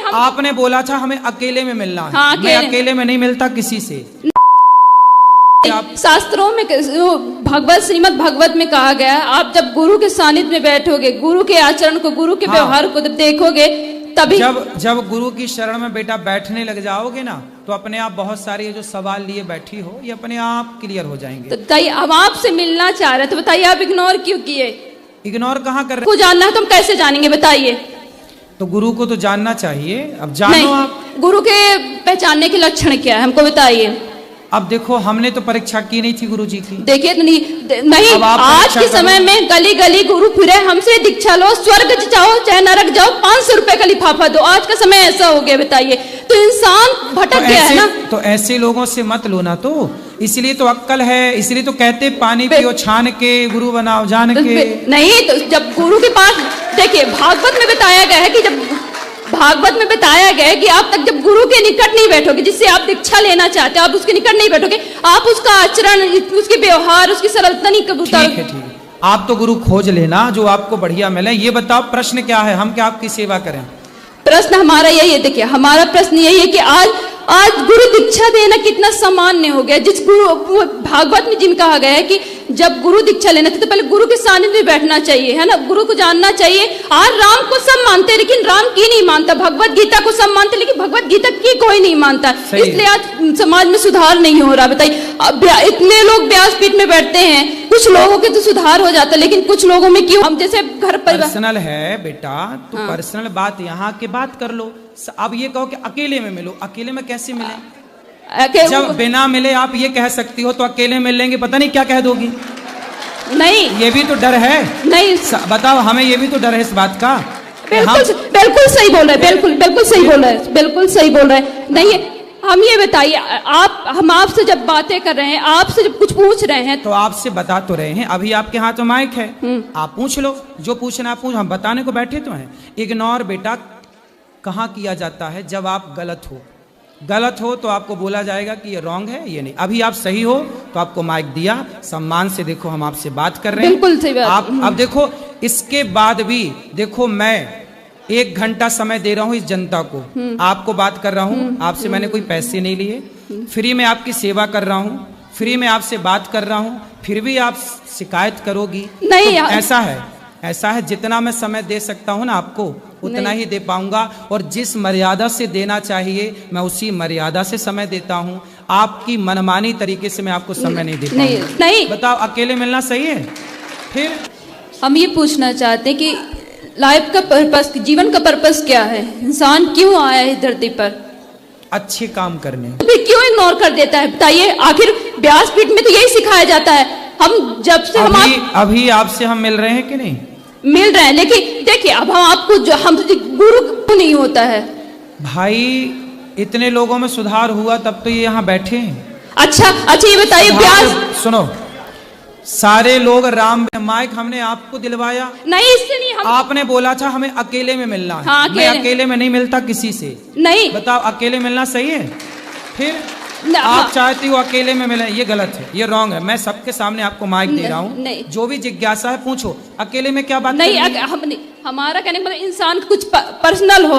हम आपने बोला था हमें अकेले में मिलना है। हाँ, मैं अकेले में नहीं मिलता किसी से। शास्त्रों में भगवत श्रीमद् भागवत में कहा गया है, आप जब गुरु के सानिध्य में बैठोगे, गुरु के आचरण को, गुरु के व्यवहार को जब देखोगे, तभी जब गुरु की शरण में बेटा बैठने लग जाओगे ना, तो अपने आप बहुत सारे ये जो सवाल लिए बैठी हो, ये अपने आप क्लियर हो जाएंगे। तो बताइए, हम आपसे मिलना चाह रहे थे, बताइए आप इग्नोर क्यों किए? इग्नोर कहाँ कर रहे? को जानना है तो हम कैसे जानेंगे, बताइए। तो गुरु को तो जानना चाहिए, अब जानो आप। गुरु के पहचानने के लक्षण क्या है, हमको बताइए। अब देखो, हमने तो परीक्षा की नहीं थी गुरु जी की। देखिए नहीं, आज के समय में गली गली गुरु फिरे, हमसे दीक्षा लो, स्वर्ग जाओ चाहे नरक जाओ, 500 रुपए का लिफाफा दो। आज का समय ऐसा हो गया, बताइए। तो इंसान भटक गया है ना। तो ऐसे लोगों से मत लो ना, तो इसलिए तो अक्कल है, इसलिए तो कहते पानी पियो छान के, गुरु बनाओ जान के। नहीं, तो जब गुरु के पास, देखिए भागवत में बताया गया है कि जब भागवत में बताया गया है कि आप तक जब गुरु के निकट नहीं बैठोगे, जिससे आप दीक्षा लेना चाहते हो, आप उसके निकट नहीं बैठोगे, आप उसका आचरण, उसके व्यवहार, उसकी सरलता नहीं कबूल। ठीक है। आप तो गुरु खोज लेना जो आपको बढ़िया मिले। ये बताओ प्रश्न क्या है, हम क्या आपकी सेवा करें? प्रश्न हमारा यही है, देखिए हमारा प्रश्न यही है कि आज गुरु दीक्षा देना कितना सामान्य हो गया। जिस गुरु भागवत में जिन कहा गया है कि जब गुरु दीक्षा लेना था तो पहले गुरु के सानिध्य में बैठना चाहिए, है ना, गुरु को जानना चाहिए। आज राम को सब मानते हैं, लेकिन राम की नहीं मानता। भगवत गीता को सब मानते, लेकिन भगवत गीता की कोई नहीं मानता। इसलिए आज समाज में सुधार नहीं हो रहा। बताइए, इतने लोग व्यासपीठ में बैठते हैं, कुछ लोगों के तो सुधार हो जाता है, लेकिन कुछ लोगों में क्यों? हम जैसे घर पर पर्सनल है बेटा, तो पर्सनल बात यहाँ के बात कर लो। अब ये कहो कि अकेले में मिलो, अकेले में कैसे मिले? जब बिना मिले आप ये कह सकती हो, तो अकेले मिल लेंगे, पता नहीं क्या कह दोगी। नहीं, ये भी तो डर है। नहीं बताओ, हमें ये भी तो डर है इस बात का। बिल्कुल सही बोल रहे, बिल्कुल सही बोल रहे, बिल्कुल सही बोल रहे। नहीं, हम ये बताइए, हम आपसे जब बातें कर रहे हैं, आपसे जब कुछ पूछ रहे हैं, तो आपसे बता तो रहे हैं। अभी आपके हाथ में माइक है, आप पूछ लो, जो पूछना आप पूछ, हम बताने को बैठे तो हैं। इग्नोर बेटा कहाँ किया जाता है? जब आप गलत हो तो आपको बोला जाएगा कि ये रॉन्ग है, ये नहीं। अभी आप सही हो तो आपको माइक दिया, सम्मान से देखो हम आपसे बात कर रहे हैं। बिल्कुल सही बात। आप अब देखो, इसके बाद भी देखो, मैं 1 घंटा समय दे रहा हूँ इस जनता को, आपको बात कर रहा हूँ, आपसे मैंने कोई पैसे नहीं लिए, फ्री में आपकी सेवा कर रहा हूँ, फ्री में आपसे बात कर रहा हूँ, फिर भी आप शिकायत करोगी? नहीं, तो ऐसा है जितना मैं समय दे सकता हूँ ना आपको, उतना ही दे पाऊंगा, और जिस मर्यादा से देना चाहिए मैं उसी मर्यादा से समय देता हूँ। आपकी मनमानी तरीके से मैं आपको समय नहीं दे पाऊंगा। नहीं, बताओ, अकेले मिलना सही है? फिर हम ये पूछना चाहते हैं कि लाइफ का पर्पस, जीवन का पर्पस क्या है? इंसान क्यों आया है धरती पर? अच्छे काम करने। फिर क्यों इग्नोर कर देता है? बताइए। आखिर व्यासपीठ में तो यही सिखाया जाता है। हम जब से अभी आपसे हम मिल रहे हैं कि नहीं? मिल रहे हैं, लेकिन देखिए, अब हम आपको हम गुरु क्यों नहीं होता है? भाई, इतने लोगों में सुधार हुआ तब तो ये यहाँ बैठे हैं। अच्छा, ये बताइए, व्यास सुनो, सारे लोग राम माइक हमने आपको दिलवाया नहीं, इससे नहीं। आपने बोला था हमें अकेले में मिलना है। हाँ, मैं अकेले में नहीं मिलता किसी से। नहीं, बताओ, अकेले मिलना सही है? फिर आप चाहती हो अकेले में मिले, ये गलत है, ये रॉन्ग है। मैं सबके सामने आपको माइक दे रहा हूँ, जो भी जिज्ञासा है पूछो। अकेले में क्या बात? नहीं, हमारा कहने का मतलब इंसान कुछ पर्सनल हो।